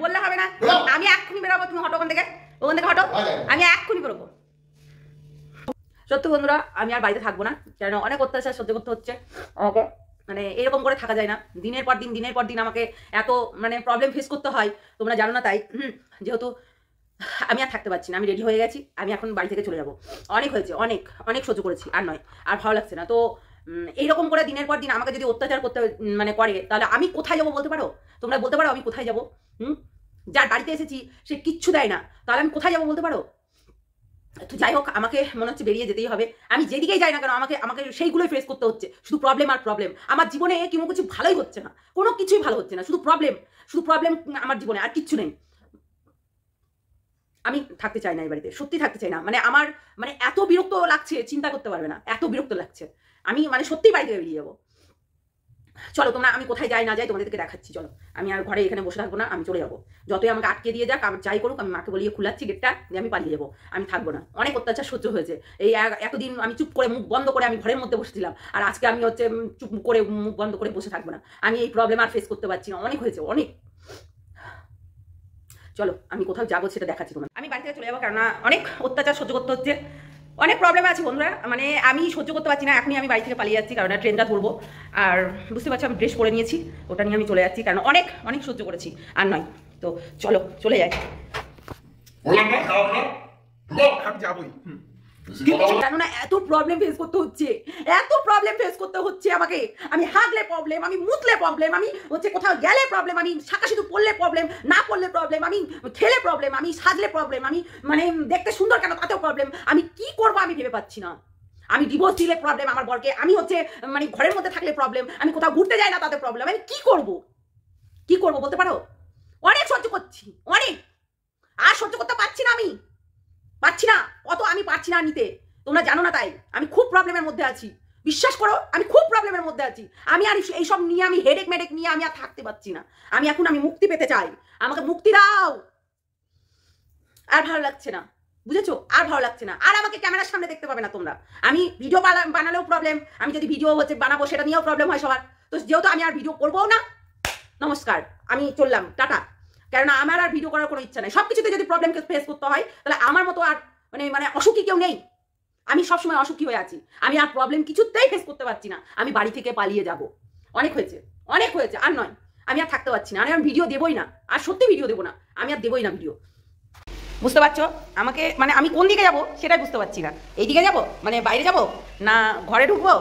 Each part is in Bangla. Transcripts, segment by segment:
বললে হবে না। আমি এক্ষুনি বেরোবো, তুমি হটো ওখান থেকে হটো, আমি এক্ষুনি বেরোবো। সত্যি বন্ধুরা, আমি আর বাড়িতে থাকবো না, কারণ অনেক অত্যাচার সহ্য করতে হচ্ছে আমাকে। মানে এরকম করে থাকা যায় না, দিনের পর দিন আমাকে এত মানে প্রবলেম ফেস করতে হয়, তোমরা জানো না। তাই যেহেতু আমি আর থাকতে পারছি না, আমি রেডি হয়ে গেছি, আমি এখন বাড়ি থেকে চলে যাবো। অনেক হয়েছে, অনেক অনেক সহ্য করেছি, আর নয়, আর ভালো লাগছে না। তো এইরকম করে দিনের পর দিন আমাকে যদি অত্যাচার করতে মানে করে, তাহলে আমি কোথায় যাবো বলতে পারো? তোমরা বলতে পারো আমি কোথায় যাবো? যার বাড়িতে এসেছি সে কিচ্ছু দেয় না, তাহলে আমি কোথায় যাবো বলতে পারো? তো যাই হোক, আমাকে মনে হচ্ছে বেরিয়ে যেতেই হবে। আমি যেদিকেই যাই না কেন আমাকে আমাকে সেইগুলোই ফেস করতে হচ্ছে, শুধু প্রবলেম আর প্রবলেম। আমার জীবনে কোনো কিছু ভালোই হচ্ছে না, কোনো কিছুই ভালো হচ্ছে না, শুধু প্রবলেম আমার জীবনে, আর কিচ্ছু নেই। আমি থাকতে চাই না এই বাড়িতে, সত্যি থাকতে চাই না। মানে আমার মানে এত বিরক্ত লাগছে, চিন্তা করতে পারবে না, এত বিরক্ত লাগছে। আমি মানে সত্যি বাড়ি থেকে বেরিয়ে যাবো। চলো তোমরা, আমি কোথায় যাই না যাই তোমাদেরকে দেখাচ্ছি। চলো, আমি আর ঘরে এখানে বসে থাকবো না, আমি চলে যাবো। যতই আমাকে আটকে দিয়ে যাক, আমি যাই করুক, আমি মাকে বলিয়ে খুলাচ্ছি গেটটা, দিয়ে আমি পালিয়ে যাবো। আমি থাকবো না, অনেক অত্যাচার সহ্য হয়েছে। এই এতদিন আমি চুপ করে মুখ বন্ধ করে আমি ঘরের মধ্যে বসেছিলাম, আর আজকে আমি হচ্ছে চুপ করে মুখ বন্ধ করে বসে থাকবো না। আমি এই প্রবলেম আর ফেস করতে পারছি না, অনেক হয়েছে, অনেক। চলো আমি কোথাও যাবো সেটা দেখাচ্ছি তোমার। আমি বাড়ি থেকে চলে যাবো, কারণ অনেক অত্যাচার সহ্য করতে হচ্ছে, অনেক প্রবলেম আছে বন্ধুরা। মানে আমি সহ্য করতে পারছি না, এখনই আমি বাড়ি থেকে পালিয়ে যাচ্ছি, কারণ ট্রেনটা ধরবো। আর বুঝতে পারছি, আমি ড্রেস পরে নিয়েছি, ওটা নিয়ে আমি চলে যাচ্ছি, কারণ অনেক অনেক সহ্য করেছি, আর নয়। তো চলো চলে যাই। জানো না এত প্রবলেম ফেস করতে হচ্ছে, এত প্রবলেম ফেস করতে হচ্ছে আমাকে। আমি হাগলে প্রবলেম, আমি মুতলে প্রবলেম, আমি হচ্ছে কোথাও গেলে প্রবলেম, আমি শাঁকা সিঁদুর পরলে প্রবলেম, না পরলে প্রবলেম, আমি খেলে প্রবলেম, আমি সাজলে প্রবলেম, আমি মানে দেখতে সুন্দর কেন তাতেও প্রবলেম। আমি কি করবো আমি ভেবে পাচ্ছি না। আমি ডিভোর্স দিলে প্রবলেম আমার বরকে, আমি হচ্ছে মানে ঘরের মধ্যে থাকলে প্রবলেম, আমি কোথাও ঘুরতে যাই না তাতে প্রবলেম। আমি কি করবো বলতে পারো? অনেক সহ্য করছি, অনেক, আর সহ্য করতে পারছি না, আমি পারছি না, অত আমি পারছি না নিতে। তোমরা জানো না, তাই আমি খুব প্রবলেমের মধ্যে আছি, বিশ্বাস করো, আমি খুব প্রবলেমের মধ্যে আছি। আমি আর এইসব নিয়ে, আমি হেডেক মেডেক নিয়ে আমি আর থাকতে পারছি না। আমি মুক্তি পেতে চাই, আমাকে মুক্তি দাও। আর ভালো লাগছে না, বুঝেছো? আর ভালো লাগছে না, আর আমাকে ক্যামেরার সামনে দেখতে পাবে না তোমরা। আমি ভিডিও বানালেও প্রবলেম, আমি যদি ভিডিও হচ্ছে বানাবো সেটা নিয়েও প্রবলেম হয় সবার। তো যেহেতু আমি আর ভিডিও করবো না, নমস্কার, আমি চললাম, টাটা। কেননা আমার আর ভিডিও করার কোনো ইচ্ছা নেই। সবকিছুতে যদি প্রবলেমকে ফেস করতে হয়, তাহলে আমার মতো আর মানে অসুখী কেউ নেই। আমি সবসময় অসুখী হয়ে আছি, আমি আর প্রবলেম কিছুতেই ফেস করতে পারছি না। আমি বাড়ি থেকে পালিয়ে যাব, অনেক হয়েছে, অনেক হয়েছে, আর নয়। আমি আর থাকতে পারছি না, আমি ভিডিও দেবই না, আর সত্যি ভিডিও দেবো না, আমি আর দেবই না ভিডিও। বুঝতে পারছো আমাকে? মানে আমি কোন দিকে যাব সেটাই বুঝতে পারছি না। এই দিকে যাব, মানে বাইরে যাব, না ঘরে ঢুকবো,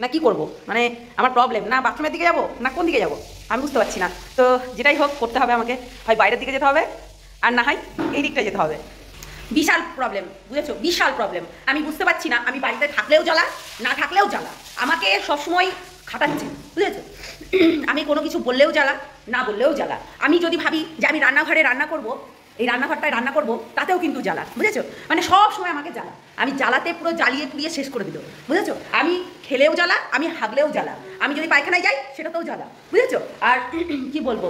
না কি করব? মানে আমার প্রবলেম, না বাথরুমের দিকে যাব, না কোন দিকে যাব, আমি বুঝতে পারছি না। তো যেটাই হোক করতে হবে আমাকে, হয় বাইরের দিকে যেতে হবে, আর না হয় এই দিকটা যেতে হবে। বিশাল প্রবলেম, বুঝেছো? বিশাল প্রবলেম। আমি বুঝতে পারছি না, আমি বাড়িতে থাকলেও জ্বালা, না থাকলেও জ্বালা, আমাকে সবসময় খাটাচ্ছে, বুঝেছো? আমি কোনো কিছু বললেও জ্বালা, না বললেও জ্বালা। আমি যদি ভাবি যে আমি রান্নাঘরে রান্না করব, এই রান্নাঘরটায় রান্না করব, তাতেও কিন্তু জ্বালা, বুঝেছো? মানে সব সময় আমাকে জ্বালা, আমি জ্বালাতে পুরো জ্বালিয়ে পুড়িয়ে শেষ করে দিল, বুঝেছো? আমি খেলেও জ্বালা, আমি হাগলেও জ্বালা, আমি যদি পায়খানায় যাই সেটাতেও জ্বালা, বুঝেছো? আর কি বলবো,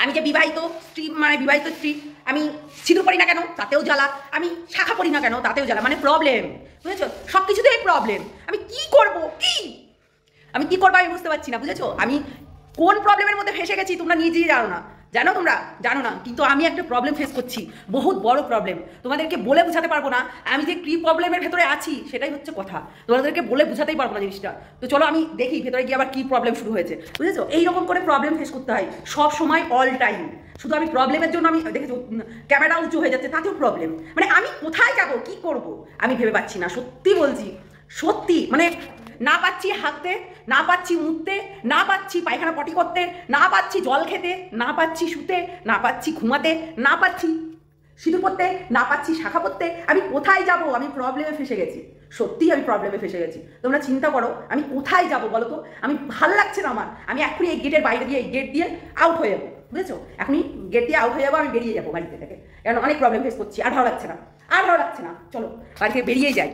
আমি যে বিবাহিত স্ত্রী, মানে বিবাহিত স্ত্রী, আমি সিঁদুর পরি না কেন তাতেও জ্বালা, আমি শাখা পরি না কেন তাতেও জ্বালা, মানে প্রবলেম, বুঝেছো? সব কিছুতেই প্রবলেম। আমি কি করবো আমি বুঝতে পারছি না, বুঝেছো? আমি কোন প্রবলেমের মধ্যে ফেসে গেছি তোমরা নিজেই জানো না, তোমরা জানো না, কিন্তু আমি একটা প্রবলেম ফেস করছি, বহুত বড় প্রবলেম। তোমাদেরকে বলে বোঝাতে পারবো না আমি যে কি প্রবলেমের ভেতরে আছি, সেটাই হচ্ছে কথা। তোমাদেরকে বলে বোঝাতেই পারবো না জিনিসটা। তো চলো আমি দেখি ভেতরে গিয়ে আবার কি প্রবলেম শুরু হয়েছে, বুঝেছো? এইরকম করে প্রবলেম ফেস করতে হয় সব সময়, অল টাইম। শুধু আমি প্রবলেমের জন্য, আমি দেখেছো ক্যামেরা উঁচু হয়ে যাচ্ছে, তাতেও প্রবলেম। মানে আমি কোথায় যাব, কি করব আমি ভেবে পাচ্ছি না, সত্যি বলছি, সত্যি। মানে না পাচ্ছি হাঁকতে, না পাচ্ছি মুততে, না পাচ্ছি পায়খানা পটি করতে, না পাচ্ছি জল খেতে, না পাচ্ছি শুতে, না পাচ্ছি ঘুমাতে, না পাচ্ছি সিঁদুর পরতে, না পাচ্ছি শাখা পরতে। আমি কোথায় যাব? আমি প্রবলেমে ফেসে গেছি, সত্যি আমি প্রবলেমে ফেসে গেছি। তোমরা চিন্তা করো আমি কোথায় যাব বলো তো? আমি ভাল লাগছে না আমার। আমি এখনই এই গেটের বাইরে দিয়ে, এই গেট দিয়ে আউট হয়ে যাবো, বুঝেছো? এখনই গেট দিয়ে আউট হয়ে যাবো, আমি বেরিয়ে যাবো বাড়িতে থেকে, কারণ অনেক প্রবলেম ফেস করছি, আর ভালো লাগছে না, চলো বাড়ি থেকে বেরিয়েই যাই।